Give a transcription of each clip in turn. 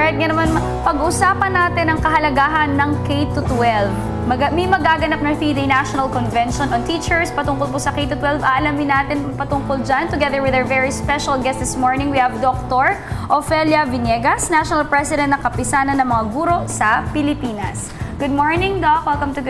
Alright, nga naman, pag-usapan natin ang kahalagahan ng K-12. May magaganap na 3-day National Convention on Teachers patungkol po sa K-12. Aalamin natin patungkol dyan. Together with our very special guest this morning, we have Dr. Ofelia Viniegas, National President ng Kapisanan ng mga Guro sa Pilipinas. Good morning, Doc. Welcome to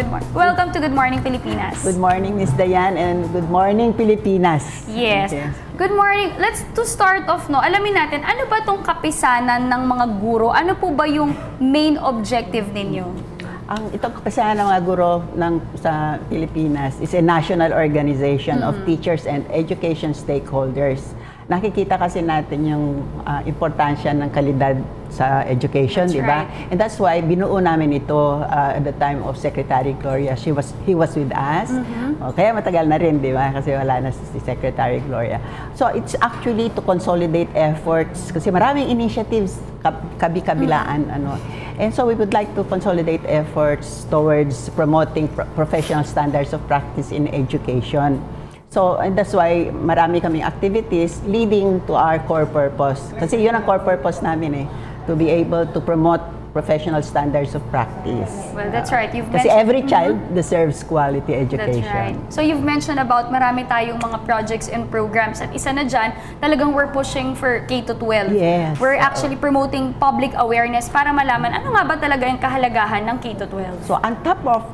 Good Morning Pilipinas. Good morning, Ms. Dayan, and good morning, Pilipinas. Yes. Okay. Good morning. Let's to start off, alamin natin, ano ba itong kapisanan ng mga guro? Ano po ba yung main objective ninyo? Itong kapisanan ng mga guro sa Pilipinas is a national organization of teachers and education stakeholders. Nakikita kasi natin yung importansya ng kalidad sa education, di ba? Right. And that's why binuo namin ito at the time of Secretary Gloria. He was with us. Kaya matagal na rin, di ba? Kasi wala na si Secretary Gloria. So it's actually to consolidate efforts kasi maraming initiatives kabi-kabilaan And so we would like to consolidate efforts towards promoting professional standards of practice in education. So, and that's why marami kaming activities leading to our core purpose. Kasi yun ang core purpose namin to be able to promote professional standards of practice. Well, that's right. Kasi every child deserves quality education. That's right. So you've mentioned about marami tayong mga projects and programs at isa na dyan, talagang we're pushing for K-12. Yes. We're actually promoting public awareness para malaman ano nga ba talaga yung kahalagahan ng K-12. So on top of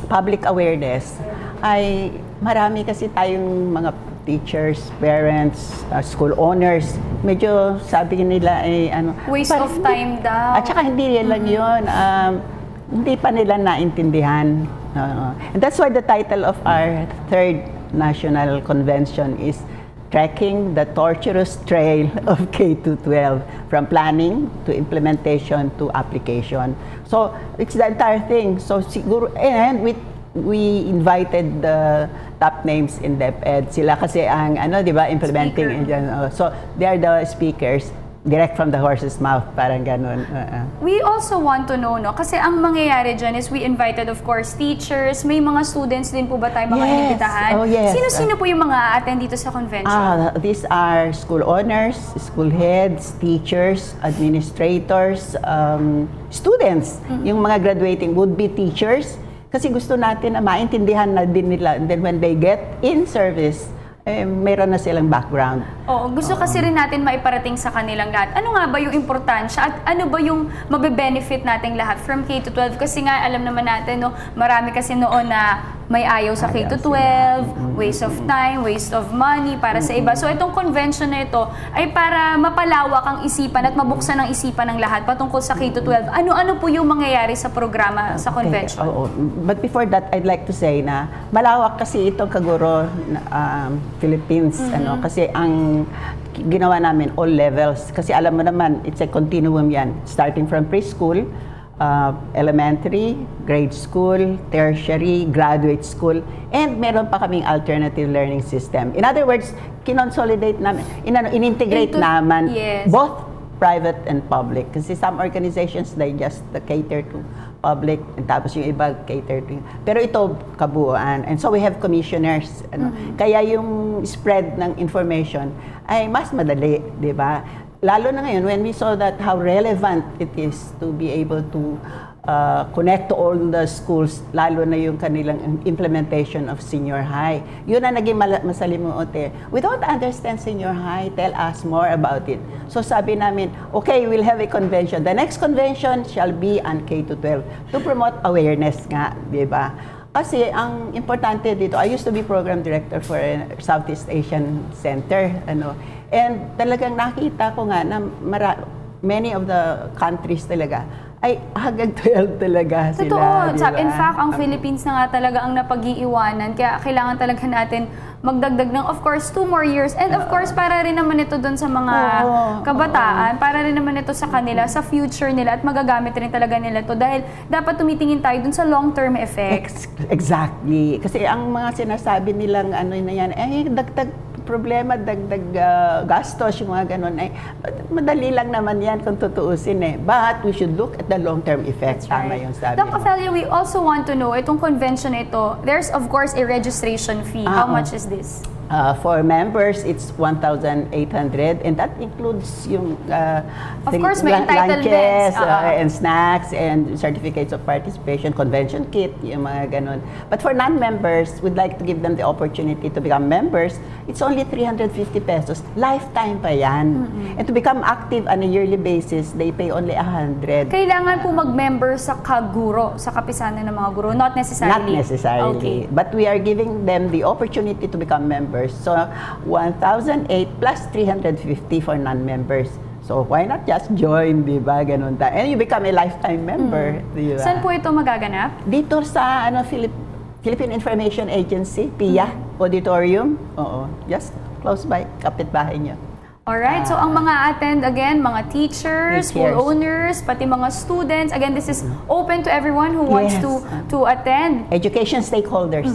public awareness, ay marami kasi tayong mga teachers, parents, school owners, medyo sabi nila ay waste of time daw. At saka hindi lang yun, hindi pa nila naintindihan. And that's why the title of our third national convention is Tracking the Torturous Trail of K-12 from planning to implementation to application. So it's the entire thing. So siguro, and we invited the top names in DepEd. Sila kasi ang di ba, implementing. So they are the speakers direct from the horse's mouth, parang ganun. We also want to know, kasi ang mangyayari dyan is we invited, of course, teachers. May mga students din po ba tayo mga inibitahan? Oh, yes. Sino-sino po yung mga attend dito sa convention? These are school owners, school heads, teachers, administrators, students, yung mga graduating would-be teachers. Kasi gusto natin na maintindihan na din nila, and then when they get in service, mayroon na silang background. Oo, gusto kasi rin natin maiparating sa kanilang lahat. Ano nga ba yung importansya at ano ba yung mabe-benefit nating lahat from K-12? Kasi nga alam naman natin, marami kasi noon na may ayaw sa K-12, waste of time, waste of money para sa iba. So itong convention na ito ay para mapalawak ang isipan at mabuksan ang isipan ng lahat patungkol sa K-12. Ano-ano po yung mangyayari sa programa sa convention? Okay. But before that, I'd like to say na malawak kasi itong Kaguro Philippines. Kasi ang ginawa namin all levels. Kasi alam mo naman, it's a continuum yan. Starting from preschool, elementary, grade school, tertiary, graduate school, and meron pa kaming alternative learning system. In other words, kinonsolidate namin, in-integrate naman both private and public. Kasi some organizations, they just cater to public, and tapos yung iba cater to. Pero ito, kabuuan. And so we have commissioners. Kaya yung spread ng information ay mas madali, di ba? Lalo na ngayon, when we saw that how relevant it is to be able to connect to all the schools, lalo na yung kanilang implementation of senior high. Yun na naging masalimuot We don't understand senior high, tell us more about it. So sabi namin, okay, we'll have a convention. The next convention shall be on K-12 to promote awareness nga, di ba? Kasi ang importante dito, I used to be program director for a Southeast Asian Center, and talagang nakita ko nga na many of the countries talaga ay hanggang 12 talaga sila. Totoo. Diba? In fact, ang Philippines na nga talaga ang napag-iiwanan. Kaya kailangan talaga natin magdagdag ng, of course, 2 more years. And of course, para rin naman ito dun sa mga kabataan, para rin naman ito sa kanila, sa future nila, at magagamit rin talaga nila ito. Dahil dapat tumitingin tayo dun sa long-term effects. Exactly. Kasi ang mga sinasabi nilang na yan, dagdag problema, dagdag gastos, yung mga ganun, madali lang naman yan kung tutuusin But we should look at the long-term effect. Tama yung sabi Doc Ofelia, we also want to know, itong convention na ito, there's of course a registration fee. How much is this? For members, it's 1,800, and that includes yung Of course, may entitlements. lunches, and snacks, and certificates of participation, convention kit, yung mga ganun. But for non-members, we'd like to give them the opportunity to become members. It's only 350 pesos. Lifetime pa yan. And to become active on a yearly basis, they pay only 100. Kailangan po mag-member sa Kaguro, sa kapisanan ng mga guro? Not necessarily? Not necessarily. Okay. But we are giving them the opportunity to become members. So, 1,008 plus 350 for non-members. So, why not just join, di ba? Ganun ta. And you become a lifetime member, di ba? Saan po ito magaganap? Dito sa Philippine Information Agency, PIA, Auditorium. Oo, just close by, kapitbahay niyo. Alright, so ang mga attend, again, mga teachers, school Teachers. owners, pati mga students, again, this is open to everyone who wants Yes. to attend. Education stakeholders.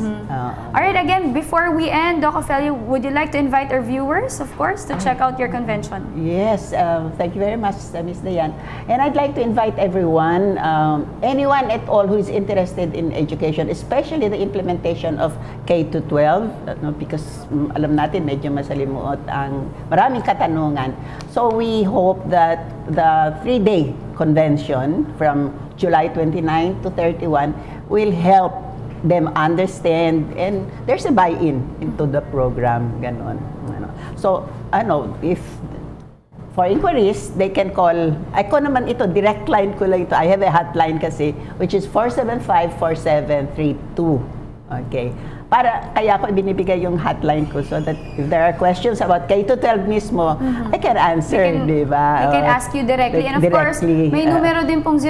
Alright, again, before we end, Doc Ofelia, would you like to invite our viewers, of course, to check out your convention? Yes, thank you very much, Ms. Dayan. And I'd like to invite everyone, anyone at all who is interested in education, especially the implementation of K-12, because alam natin medyo masalimuot ang maraming katanungan. So we hope that the 3-day convention from July 29 to 31 will help them understand, and there's a buy-in into the program, ganon. So, if for inquiries, they can call, ako naman ito, direct line ko lang ito. I have a hotline kasi, which is 475-4732. Okay. Kaya ko binibigay yung hotline ko so that if there are questions about K-12 mismo, I can answer, di ba? They can ask you directly. And of course, may numero din pong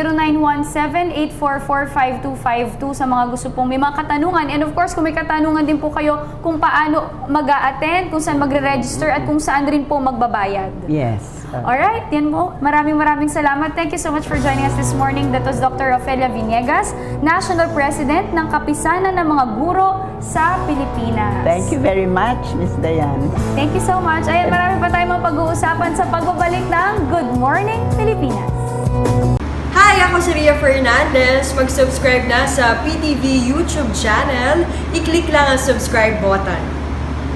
0917-844-5252 sa mga gusto pong may mga katanungan. And of course, kung may katanungan din po kayo kung paano mag-a-attend, kung saan magre-register, at kung saan rin po magbabayad. Yes. Alright, yan po. Maraming salamat. Thank you so much for joining us this morning. That was Dr. Ofelia Viniegas, National President ng Kapisanan ng mga Guro sa Pilipinas. Thank you very much, Ms. Dayan. Thanong so much. Ayan, marami pa tayong mga pag-uusapan sa pagbabalik ng Good Morning Pilipinas. Hi! Ako si Ria Fernandez. Mag-subscribe na sa PTV YouTube channel. I-click lang ang subscribe button.